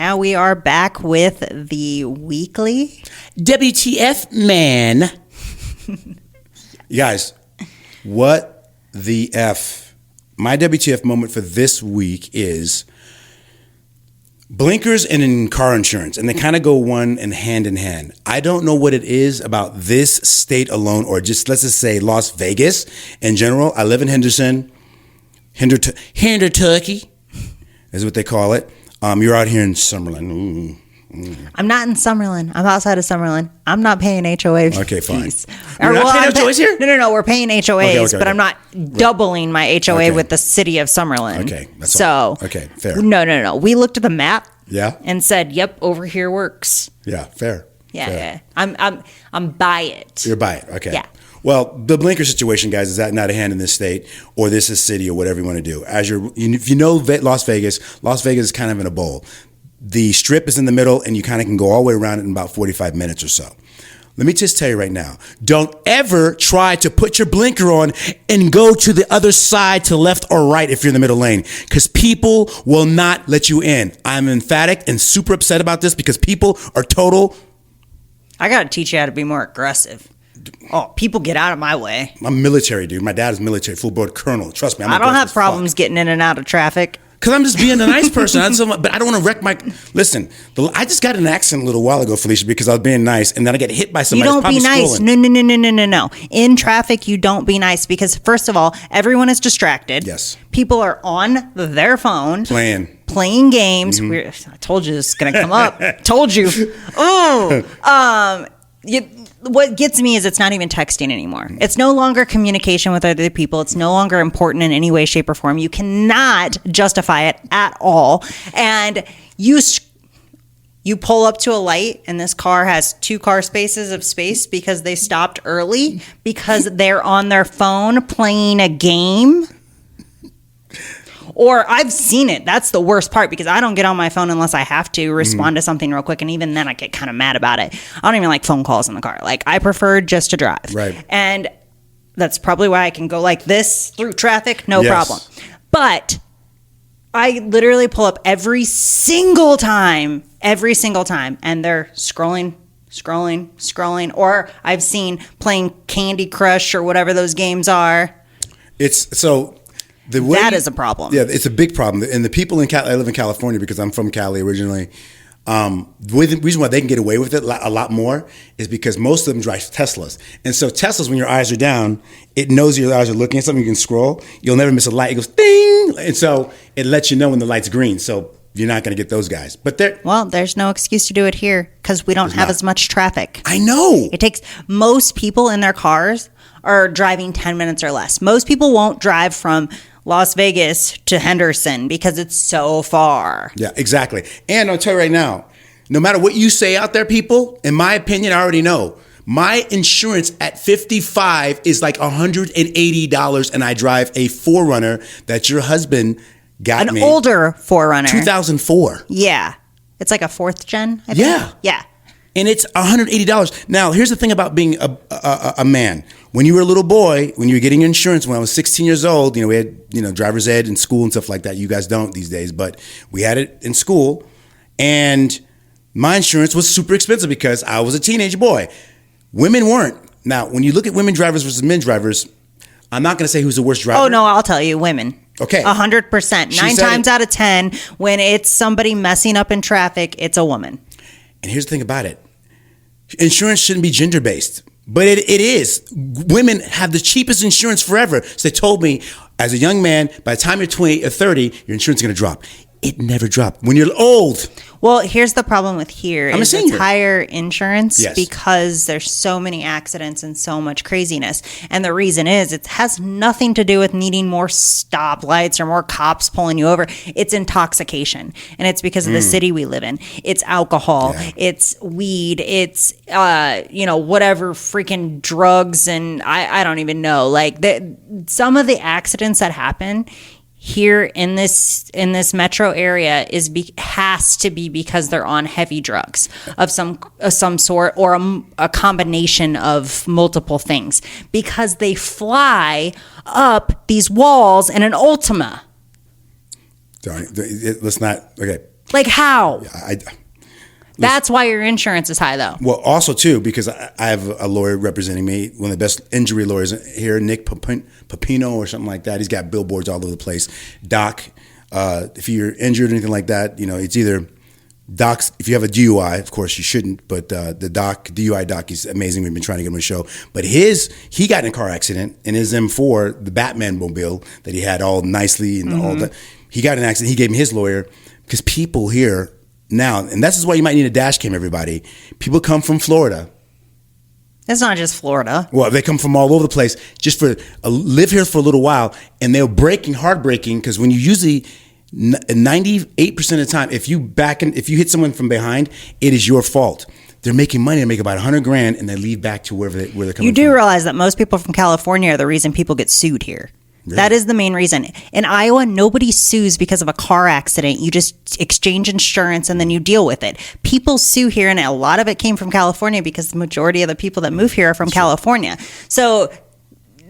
now we are back with the weekly WTF, man. You guys, what the F? My WTF moment for this week is blinkers and car insurance, and they kind of go one and hand in hand. I don't know what it is about this state alone, or just let's just say Las Vegas in general. I live in Henderson, Hendertucky is what they call it. You're out here in Summerlin. I'm not in Summerlin. I'm outside of Summerlin. I'm not paying HOA fees. Okay, fine. You're not paying HOAs here? No. We're paying HOAs, Okay. but I'm not doubling my HOA with the city of Summerlin. Okay, that's so all. Okay, fair. No. We looked at the map. Yeah. And said, "Yep, over here works." Yeah, fair. Yeah. I'm by it. You're by it. Okay. Yeah. Well, the blinker situation, guys, is that not a hand in this state or this is city or whatever you want to do. If you know Las Vegas is kind of in a bowl. The strip is in the middle, and you kind of can go all the way around it in about 45 minutes or so. Let me just tell you right now, don't ever try to put your blinker on and go to the other side, to left or right if you're in the middle lane, because people will not let you in. I'm emphatic and super upset about this because people are total. I got to teach you how to be more aggressive. Oh, people get out of my way. I'm military, dude. My dad is military, full-blood colonel. Trust me. I don't have problems getting in and out of traffic. Because I'm just being a nice person. But I don't want to wreck my... Listen, I just got in an accident a little while ago, Fylisha, because I was being nice, and then I get hit by somebody. You don't be nice. No. In traffic, you don't be nice, because first of all, everyone is distracted. Yes. People are on their phone. Playing games. Mm-hmm. I told you this is going to come up. Told you. Oh. What gets me is it's not even texting anymore. It's no longer communication with other people. It's no longer important in any way, shape, or form. You cannot justify it at all. And you pull up to a light, and this car has 2 car spaces of space because they stopped early because they're on their phone playing a game. Or I've seen it. That's the worst part, because I don't get on my phone unless I have to respond to something real quick. And even then I get kind of mad about it. I don't even like phone calls in the car. Like, I prefer just to drive. Right. And that's probably why I can go like this through traffic. No problem. But I literally pull up every single time. And they're scrolling. Or I've seen playing Candy Crush or whatever those games are. That is a problem. Yeah, it's a big problem. And the people in Cali, I live in California because I'm from Cali originally. The reason why they can get away with it a lot more is because most of them drive Teslas. And so Teslas, when your eyes are down, it knows your eyes are looking at something, you can scroll. You'll never miss a light. It goes ding! And so it lets you know when the light's green. So you're not going to get those guys. But there's no excuse to do it here because we don't have as much traffic. I know. It takes most people in their cars are driving 10 minutes or less. Most people won't drive from Las Vegas to Henderson because it's so far. Yeah, exactly. And I'll tell you right now, no matter what you say out there, people, in my opinion, I already know. My insurance at 55 is like $180, and I drive a 4Runner that your husband got me. An older 4Runner. 2004. Yeah. It's like a 4th gen, I think. Yeah. And it's $180. Now, here's the thing about being a man. When you were a little boy, when you were getting your insurance, when I was 16 years old, we had, driver's ed in school and stuff like that. You guys don't these days, but we had it in school. And my insurance was super expensive because I was a teenage boy. Women weren't. Now, when you look at women drivers versus men drivers, I'm not going to say who's the worst driver. Oh, no, I'll tell you, women. Okay. 100%. 9 times out of 10, when it's somebody messing up in traffic, it's a woman. And here's the thing about it. Insurance shouldn't be gender-based, but it is. Women have the cheapest insurance forever. So they told me, as a young man, by the time you're 20 or 30, your insurance is going to drop. It never dropped. When you're old. Well, here's the problem with here. It's higher insurance. Yes. Because there's so many accidents and so much craziness. And the reason is it has nothing to do with needing more stoplights or more cops pulling you over. It's intoxication. And it's because of the city we live in. It's alcohol. Yeah. It's weed. It's, whatever freaking drugs. And I don't even know. Like some of the accidents that happen here in this metro area has to be because they're on heavy drugs of some sort, or a combination of multiple things, because they fly up these walls in an Ultima. Let's not. Okay, Like how? I That's why your insurance is high, though. Well, also, too, because I have a lawyer representing me, one of the best injury lawyers here, Nick Papino or something like that. He's got billboards all over the place. Doc, if you're injured or anything like that, it's either Doc's, if you have a DUI, of course you shouldn't, but the DUI doc, he's amazing. We've been trying to get him on the show. But he got in a car accident in his M4, the Batman mobile that he had all nicely and all that. He got in an accident. He gave me his lawyer because people here now, and this is why you might need a dash cam, everybody. People come from Florida. It's not just Florida. Well, they come from all over the place just for live here for a little while, and they're heartbreaking because when you usually 98% of the time, if you hit someone from behind, it is your fault. They're making money. They make about $100,000, and they leave back to where they're coming from. You do realize that most people from California are the reason people get sued here. Really? That is the main reason. In Iowa, nobody sues because of a car accident. You just exchange insurance and then you deal with it. People sue here, and a lot of it came from California because the majority of the people that move here are from California. So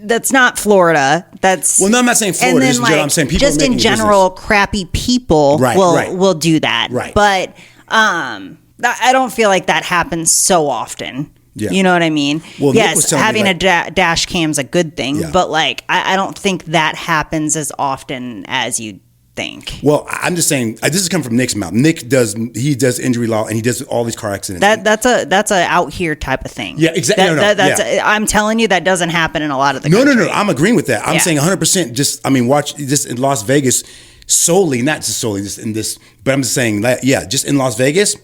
that's not Florida. Well, no, I'm not saying Florida. I'm saying people just in general, crappy people will do that. Right. But I don't feel like that happens so often. Yeah. You know what I mean? Well, yes, having a dash cam's a good thing, but I don't think that happens as often as you think. Well, I'm just saying this is coming from Nick's mouth. Nick does injury law and he does all these car accidents. That's a out here type of thing. Yeah, exactly. I'm telling you that doesn't happen in a lot of the country. No. I'm agreeing with that. I'm saying 100%. Watch this in Las Vegas solely, not just solely just in this, but I'm just saying that just in Las Vegas.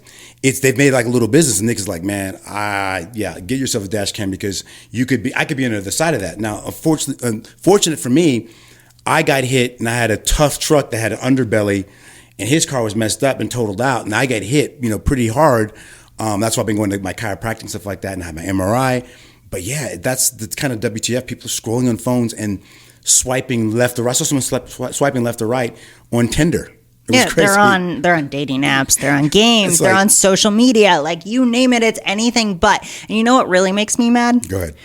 They've made like a little business, and Nick is like, man, get yourself a dash cam because I could be on the other side of that. Now, unfortunate for me, I got hit, and I had a tough truck that had an underbelly, and his car was messed up and totaled out, and I got hit, pretty hard. That's why I've been going to my chiropractic and stuff like that, and I had my MRI. But yeah, that's the kind of WTF. People are scrolling on phones and swiping left or right. I saw someone swiping left or right on Tinder. They're on dating apps, they're on games, they're on social media, like you name it, it's anything but. And you know what really makes me mad? Go ahead.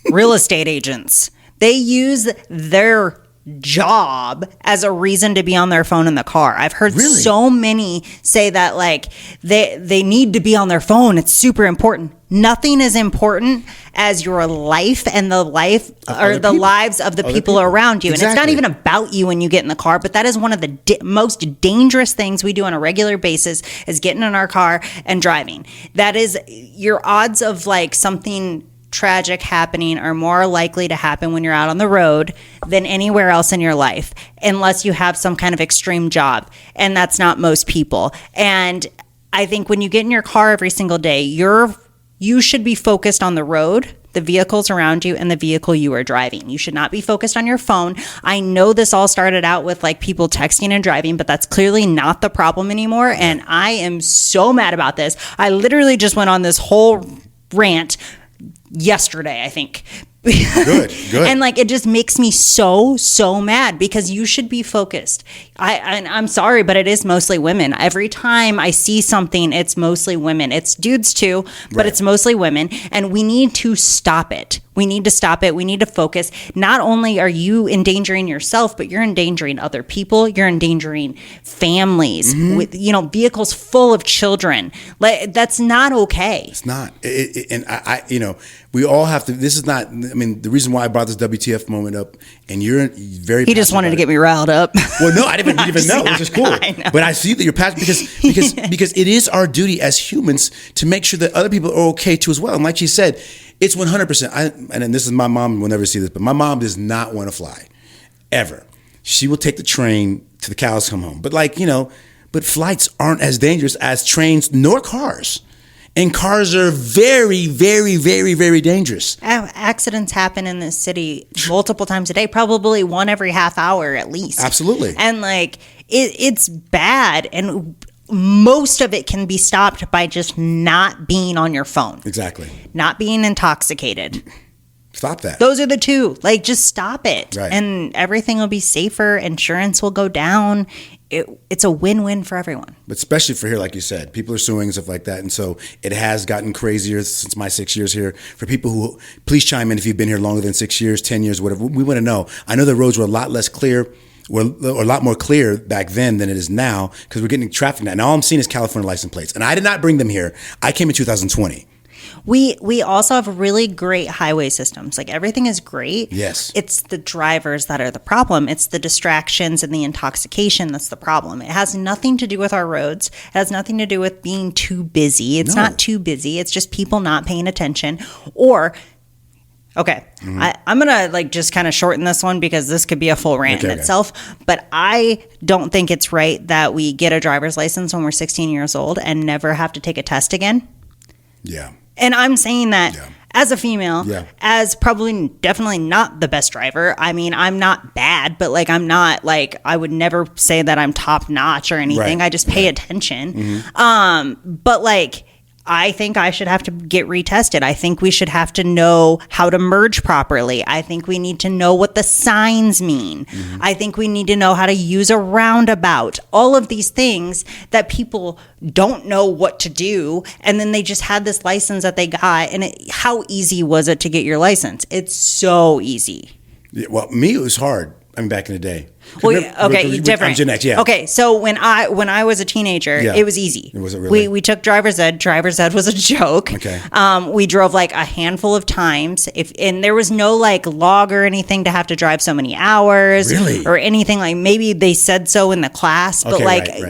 Real estate agents. They use their job as a reason to be on their phone in the car. I've heard so many say that they need to be on their phone. It's super important. Nothing is important as your life and the life or the lives of the people around you. Exactly. And it's not even about you when you get in the car, but that is one of the most dangerous things we do on a regular basis is getting in our car and driving. That is your odds of something tragic happening are more likely to happen when you're out on the road than anywhere else in your life, unless you have some kind of extreme job. And that's not most people. And I think when you get in your car every single day, you should be focused on the road, the vehicles around you, and the vehicle you are driving. You should not be focused on your phone. I know this all started out with people texting and driving, but that's clearly not the problem anymore. And I am so mad about this. I literally just went on this whole rant yesterday, I think. Good. And it just makes me so mad because you should be focused. I'm sorry, but it is mostly women. Every time I see something, it's mostly women. It's dudes too, but it's mostly women. And we need to stop it. We need to stop it. We need to focus. Not only are you endangering yourself, but you're endangering other people. You're endangering families with, vehicles full of children. That's not okay. It's not. And we all have to, this is not, the reason why I brought this WTF moment up, and you're very He just wanted to get me riled up. Well, no, I didn't even know, which is cool. But I see that you're passionate because it is our duty as humans to make sure that other people are okay too as well. And like she said, it's 100%. And this is my mom will never see this, but my mom does not want to fly, ever. She will take the train to the cows come home. But but flights aren't as dangerous as trains nor cars. And cars are very, very, very, very dangerous. Accidents happen in this city multiple times a day, probably one every half hour at least. Absolutely. And it's bad. And most of it can be stopped by just not being on your phone. Exactly. Not being intoxicated. Stop that. Those are the two. Just stop it. Right. And everything will be safer. Insurance will go down. It's a win-win for everyone. But especially for here, like you said, people are suing and stuff like that. And so it has gotten crazier since my 6 years here. For people who, please chime in if you've been here longer than 6 years, 10 years, whatever. We want to know. I know the roads were a lot less clear were a lot more clear back then than it is now because we're getting traffic now. Now all I'm seeing is California license plates. And I did not bring them here. I came in 2020. We also have really great highway systems. Like everything is great. Yes. It's the drivers that are the problem. It's the distractions and the intoxication that's the problem. It has nothing to do with our roads. It has nothing to do with being too busy. It's not too busy. It's just people not paying attention. Or, okay, I'm going to like just kind of shorten this one because this could be a full rant in itself. But I don't think it's right that we get a driver's license when we're 16 years old and never have to take a test again. Yeah. And I'm saying that as a female, as probably definitely not the best driver. I mean, I'm not bad, but like I'm not like I would never say that I'm top notch or anything. I just pay attention. But like I think I should have to get retested. I think we should have to know how to merge properly. I think we need to know what the signs mean. I think we need to know how to use a roundabout. All of these things that people don't know what to do. And then they just had this license that they got. And how easy was it to get your license? It's so easy. Yeah, well, me, it was hard. I mean, back in the day. Well, okay, different. I'm Gen X, yeah. Okay, so when I was a teenager, it was easy. Was it really? We took driver's ed. Driver's ed was a joke. Okay. We drove like a handful of times. And there was no like log or anything to have to drive so many hours. Really? Or anything like maybe they said so in the class, but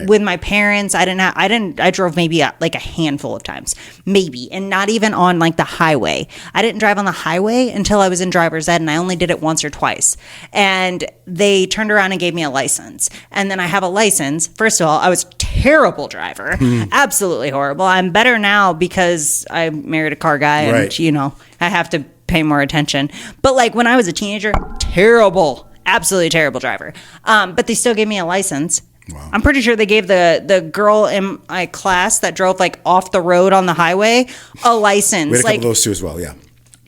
with my parents, I drove maybe like a handful of times, maybe, and not even on like the highway. I didn't drive on the highway until I was in driver's ed, and I only did it once or twice. And they turned around and gave me a license. And then I have a license. First of all, I was a terrible driver. Absolutely horrible. I'm better now because I married a car guy and, you know, I have to pay more attention. But like when I was a teenager, terrible, absolutely terrible driver. But they still gave me a license. Wow. I'm pretty sure they gave the girl in my class that drove like off the road on the highway a license. We had a couple of those too as well, yeah.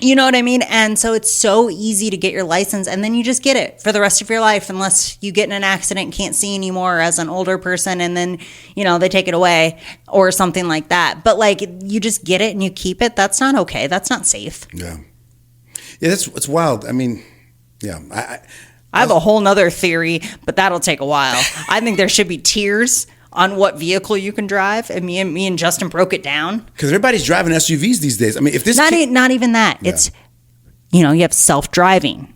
You know what I mean? And so it's so easy to get your license and then you just get it for the rest of your life unless you get in an accident and can't see anymore as an older person and then, you know, they take it away or something like that. But like you just get it and you keep it. That's not okay. That's not safe. Yeah. Yeah, it's wild. I mean, yeah. I have a whole nother theory, but that'll take a while. I think there should be tiers on what vehicle you can drive, and me and Justin broke it down. Because everybody's driving SUVs these days. I mean, if this not even that, it's you know you have self-driving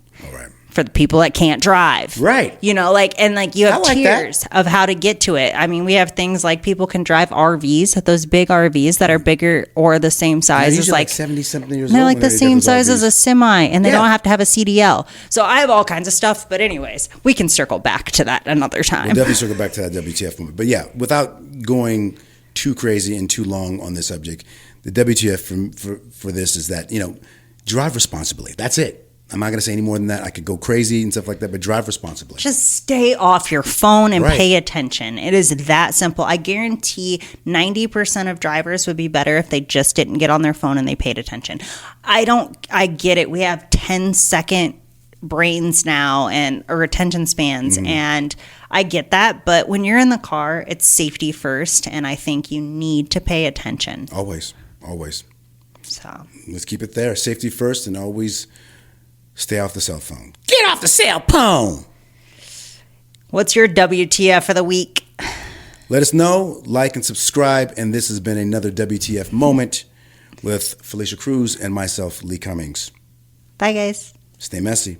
for the people that can't drive, right? You know, like and like you have tiers of how to get to it. I mean, we have things like people can drive RVs, those big RVs that are bigger or the same size as like 70-something years old. They're like the same size as a semi, and they don't have to have a CDL. So I have all kinds of stuff. But anyways, we can circle back to that another time. We'll definitely circle back to that WTF moment. But yeah, without going too crazy and too long on this subject, the WTF for this is that, you know, drive responsibly. That's it. I'm not going to say any more than that. I could go crazy and stuff like that, but drive responsibly. Just stay off your phone and pay attention. It is that simple. I guarantee 90% of drivers would be better if they just didn't get on their phone and they paid attention. I get it. We have 10-second brains now or attention spans, and I get that. But when you're in the car, it's safety first, and I think you need to pay attention. Always. So let's keep it there. Safety first, and always stay off the cell phone. Get off the cell phone. What's your WTF for the week? Let us know, like and subscribe. And this has been another WTF moment with Fylisha Cruz and myself, Lee Cummings. Bye, guys. Stay messy.